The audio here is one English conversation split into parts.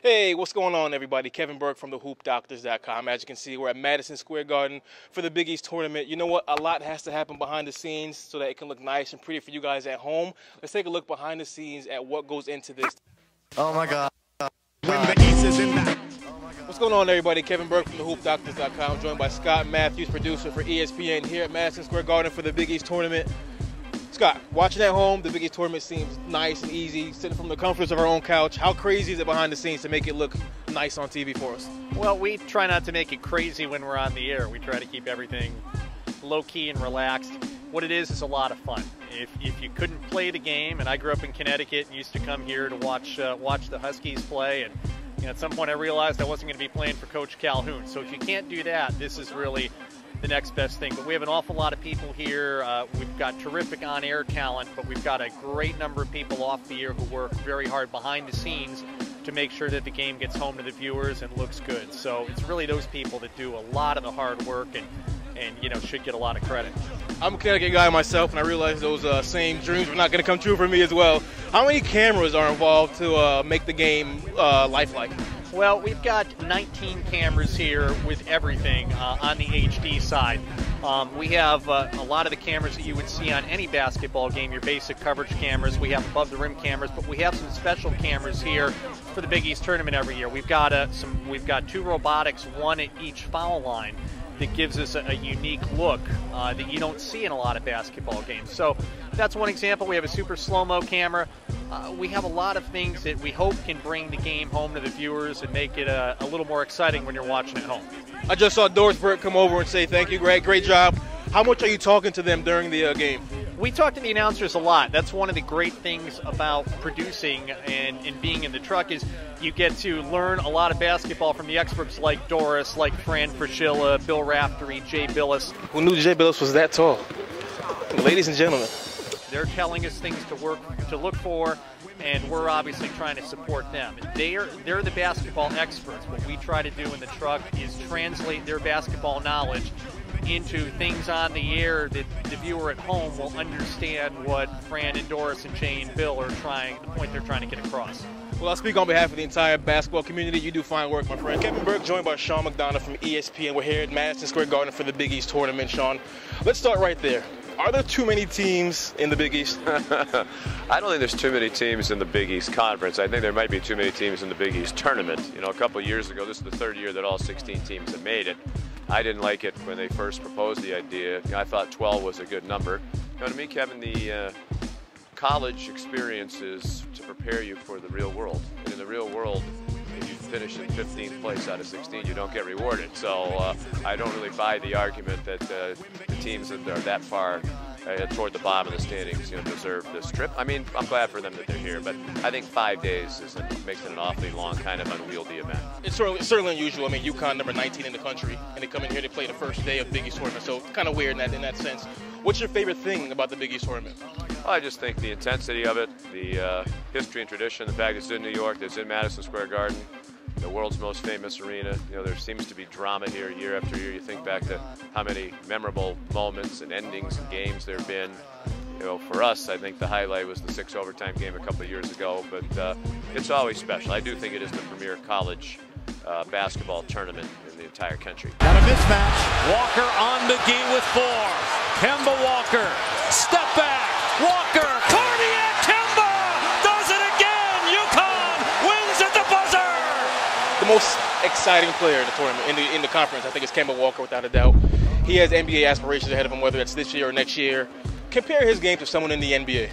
Hey, what's going on, everybody? Kevin Burke from thehoopdoctors.com. As you can see, we're at Madison Square Garden for the Big East tournament. You know what? A lot has to happen behind the scenes so that it can look nice and pretty for you guys at home. Let's take a look behind the scenes at what goes into this. Oh, my God. When the East is in that. What's going on, everybody? Kevin Burke from thehoopdoctors.com, joined by Scott Matthews, producer for ESPN, here at Madison Square Garden for the Big East tournament. Scott, watching at home, the Big East tournament seems nice and easy, sitting from the comforts of our own couch. How crazy is it behind the scenes to make it look nice on TV for us? Well, we try not to make it crazy when we're on the air. We try to keep everything low-key and relaxed. What it is a lot of fun. If you couldn't play the game, and I grew up in Connecticut and used to come here to watch the Huskies play, and at some point I realized I wasn't going to be playing for Coach Calhoun. So if you can't do that, this is really the next best thing. But we have an awful lot of people here. We've got terrific on-air talent, but we've got a great number of people off the air who work very hard behind the scenes to make sure that the game gets home to the viewers and looks good. So it's really those people that do a lot of the hard work and should get a lot of credit. I'm a Connecticut guy myself, and I realize those same dreams were not going to come true for me as well. How many cameras are involved to make the game lifelike? Well, we've got 19 cameras here with everything on the HD side. We have a lot of the cameras that you would see on any basketball game, your basic coverage cameras. We have above-the-rim cameras, but we have some special cameras here for the Big East tournament every year. We've got two robotics, one at each foul line, that gives us a unique look that you don't see in a lot of basketball games. So that's one example. We have a super slow-mo camera. We have a lot of things that we hope can bring the game home to the viewers and make it a little more exciting when you're watching at home. I just saw Doris Burke come over and say thank you, Greg. Great job. How much are you talking to them during the game? We talk to the announcers a lot. That's one of the great things about producing and being in the truck is you get to learn a lot of basketball from the experts like Doris, like Fran Fraschilla, Bill Raftery, Jay Billis. Who knew Jay Billis was that tall? Ladies and gentlemen. They're telling us things to look for, and we're obviously trying to support them. They're the basketball experts. What we try to do in the truck is translate their basketball knowledge into things on the air that the viewer at home will understand what Fran and Doris and Jay and Bill are the point they're trying to get across. Well, I'll speak on behalf of the entire basketball community. You do fine work, my friend. Kevin Burke, joined by Sean McDonough from ESPN. We're here at Madison Square Garden for the Big East tournament, Sean. Let's start right there. Are there too many teams in the Big East? I don't think there's too many teams in the Big East Conference. I think there might be too many teams in the Big East Tournament. A couple of years ago, this is the third year that all 16 teams have made it. I didn't like it when they first proposed the idea. I thought 12 was a good number. To me, Kevin, the college experience is to prepare you for the real world. And in the real world, if you finish in 15th place out of 16, you don't get rewarded. So I don't really buy the argument that the teams that are that far toward the bottom of the standings deserve this trip. I mean, I'm glad for them that they're here, but I think 5 days makes it an awfully long, kind of unwieldy event. It's certainly unusual. I mean, UConn number 19 in the country, and they come in here to play the first day of the Big East tournament, so kind of weird in that sense. What's your favorite thing about the Big East tournament? Well, I just think the intensity of it, the history and tradition, the fact it's in New York, it's in Madison Square Garden, the world's most famous arena. There seems to be drama here year after year. You think back to how many memorable moments and endings and games there have been. For us, I think the highlight was the 6 overtime game a couple of years ago, but it's always special. I do think it is the premier college basketball tournament in the entire country. Got a mismatch. Walker on McGee with 4. Kemba Walker, step back. Walker, Tourney and Kemba does it again. UConn wins at the buzzer. The most exciting player in the tournament, in the conference, I think it's Kemba Walker without a doubt. He has NBA aspirations ahead of him, whether it's this year or next year. Compare his game to someone in the NBA.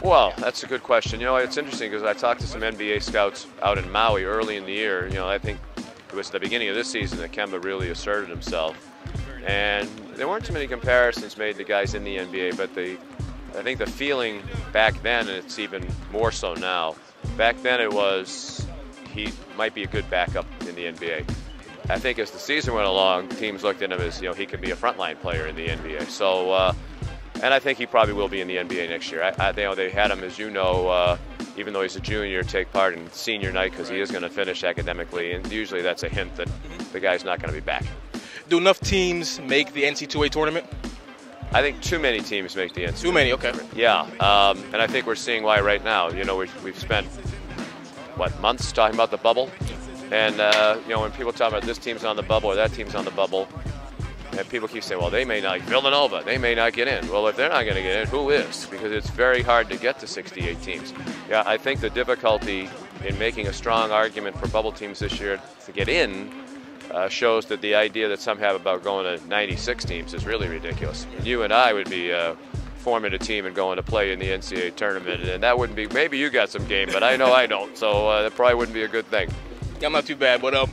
Well, that's a good question. It's interesting because I talked to some NBA scouts out in Maui early in the year. I think it was the beginning of this season that Kemba really asserted himself. And there weren't too many comparisons made to guys in the NBA, but I think the feeling back then, and it's even more so now, back then it was he might be a good backup in the NBA. I think as the season went along, teams looked at him as, he could be a frontline player in the NBA. So, and I think he probably will be in the NBA next year. They had him, as even though he's a junior, take part in senior night because he is going to finish academically, and usually that's a hint that the guy's not going to be back. Do enough teams make the NC2A tournament? I think too many teams make the NCAA. Too many, okay. Yeah, and I think we're seeing why right now. We've spent months talking about the bubble. And, when people talk about this team's on the bubble or that team's on the bubble, and people keep saying, well, they may not, Villanova, they may not get in. Well, if they're not going to get in, who is? Because it's very hard to get to 68 teams. Yeah, I think the difficulty in making a strong argument for bubble teams this year to get in shows that the idea that some have about going to 96 teams is really ridiculous. You and I would be forming a team and going to play in the NCAA tournament, and that wouldn't be, maybe you got some game, but I know I don't, so that probably wouldn't be a good thing. I'm not too bad, but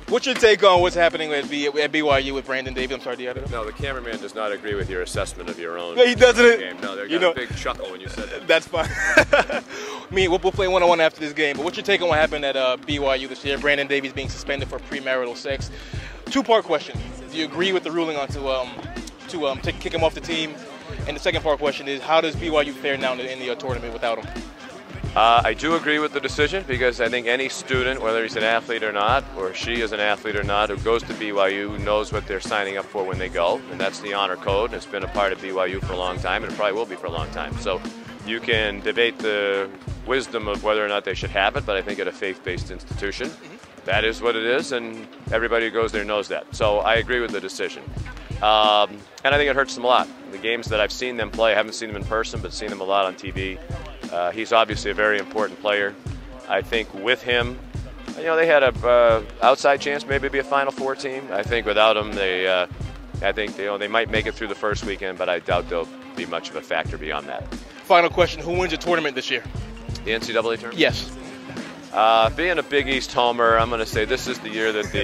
what's your take on what's happening at BYU with Brandon Davis? I'm sorry, do you have it? No, the cameraman does not agree with your assessment of your own. No, he doesn't. Game. No, they got a big chuckle when you said that. That's fine. I mean, we'll play one-on-one after this game, but what's your take on what happened at BYU this year? Brandon Davis being suspended for premarital sex. Two-part question. Do you agree with the ruling on to kick him off the team? And the second part question is, how does BYU fare now in the tournament without him? I do agree with the decision because I think any student, whether he's an athlete or not, or she is an athlete or not, who goes to BYU knows what they're signing up for when they go, and that's the honor code. It's been a part of BYU for a long time, and it probably will be for a long time. So you can debate the wisdom of whether or not they should have it, but I think at a faith-based institution, that is what it is, and everybody who goes there knows that. So I agree with the decision. And I think it hurts them a lot. The games that I've seen them play, I haven't seen them in person, but seen them a lot on TV. He's obviously a very important player. I think with him, they had a outside chance maybe to be a Final Four team. I think without him, they might make it through the first weekend, but I doubt they'll be much of a factor beyond that. Final question: who wins the tournament this year? The NCAA tournament? Yes. Being a Big East homer, I'm going to say this is the year that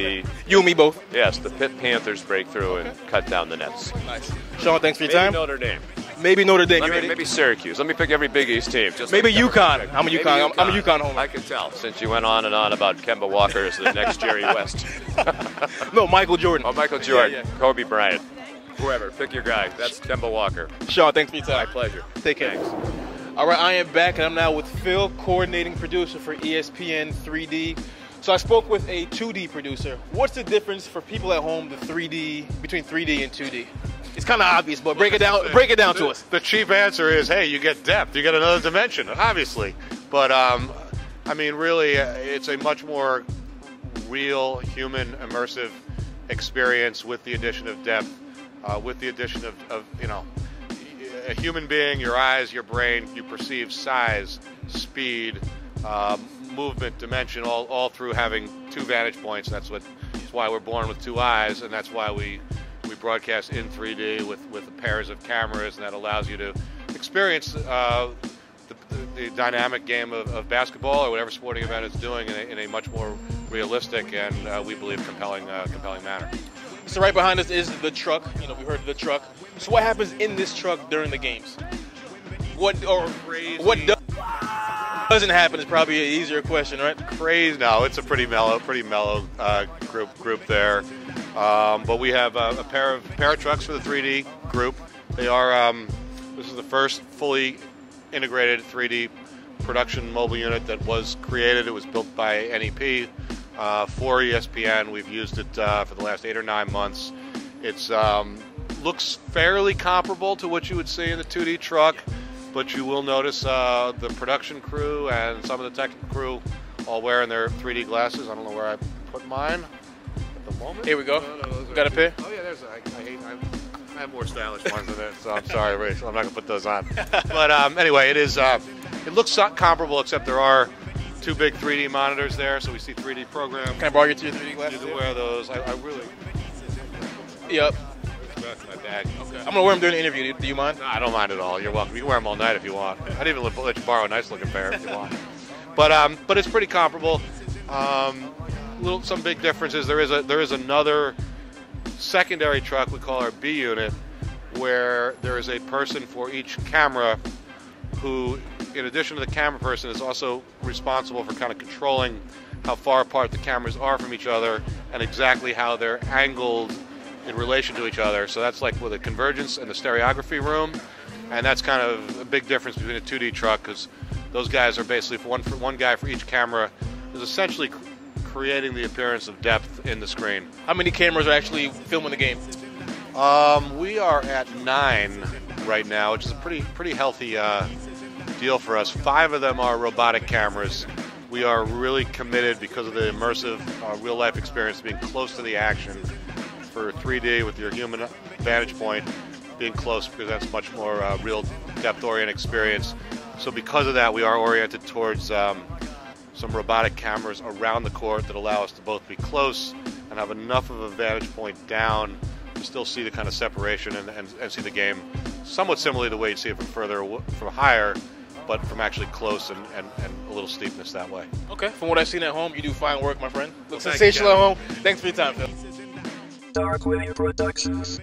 you and me both. Yes, the Pitt Panthers break through and cut down the nets. Nice. Sean, thanks for your time. Notre Dame. Maybe Notre Dame. Maybe Syracuse. Let me pick every Big East team. Maybe UConn. I'm a UConn homer. I can tell since you went on and on about Kemba Walker as the next Jerry West. No, Michael Jordan. Oh, Michael Jordan. Yeah. Kobe Bryant. Whoever. Pick your guy. That's Kemba Walker. Sean, thanks for your time. My pleasure. Take care. Thanks. All right, I am back, and I'm now with Phil, coordinating producer for ESPN 3D. So I spoke with a 2D producer. What's the difference for people at home, between 3D and 2D? It's kind of obvious, but break it down to us. The cheap answer is, hey, you get depth. You get another dimension, obviously. But, really, it's a much more real, human, immersive experience with the addition of depth, with the addition of a human being, your eyes, your brain, you perceive size, speed, movement, dimension, all through having two vantage points. That's why we're born with two eyes, and that's why we broadcast in 3D with pairs of cameras, and that allows you to experience the dynamic game of basketball or whatever sporting event it's doing in a much more realistic and we believe compelling manner. So right behind us is the truck. We heard of the truck. So what happens in this truck during the games? What doesn't happen is probably an easier question, right? Crazy. No, it's a pretty mellow group there. But we have a pair of trucks for the 3D group. They are this is the first fully integrated 3D production mobile unit that was created. It was built by NEP for ESPN. We've used it for the last 8 or 9 months. It's looks fairly comparable to what you would see in the 2D truck, but you will notice the production crew and some of the technical crew all wearing their 3D glasses. I don't know where I put mine at the moment. Here we go. No, got a pair? Oh yeah, I have more stylish ones than that, so I'm sorry, Rachel. I'm not gonna put those on. But anyway, it looks comparable, except there are two big 3D monitors there, so we see 3D programs. Can I borrow your 3D glasses? You can wear those. I really. Yep. That's my bag. Okay. I'm gonna wear them during the interview. Do you mind? No, I don't mind at all. You're welcome. You can wear them all night if you want. I'd even let you borrow a nice looking pair if you want. But it's pretty comparable. Some big differences. There is another secondary truck we call our B unit, where there is a person for each camera who, in addition to the camera person, is also responsible for kind of controlling how far apart the cameras are from each other and exactly how they're angled in relation to each other. So that's like with the convergence and the stereography room, and that's kind of a big difference between a 2D truck, because those guys are basically one guy for each camera is essentially creating the appearance of depth in the screen. How many cameras are actually filming the game? We are at 9 right now, which is a pretty healthy deal for us. 5 of them are robotic cameras, we are really committed because of the immersive real-life experience, being close to the action. For 3D with your human vantage point, being close presents much more real depth-oriented experience. So because of that, we are oriented towards some robotic cameras around the court that allow us to both be close and have enough of a vantage point down to still see the kind of separation and see the game somewhat similarly to the way you see it from higher, but from actually close and a little steepness that way. Okay, from what I've seen at home, you do fine work, my friend. Looks Well, sensational at home. Thanks for your time, Phil. Darkwing Productions.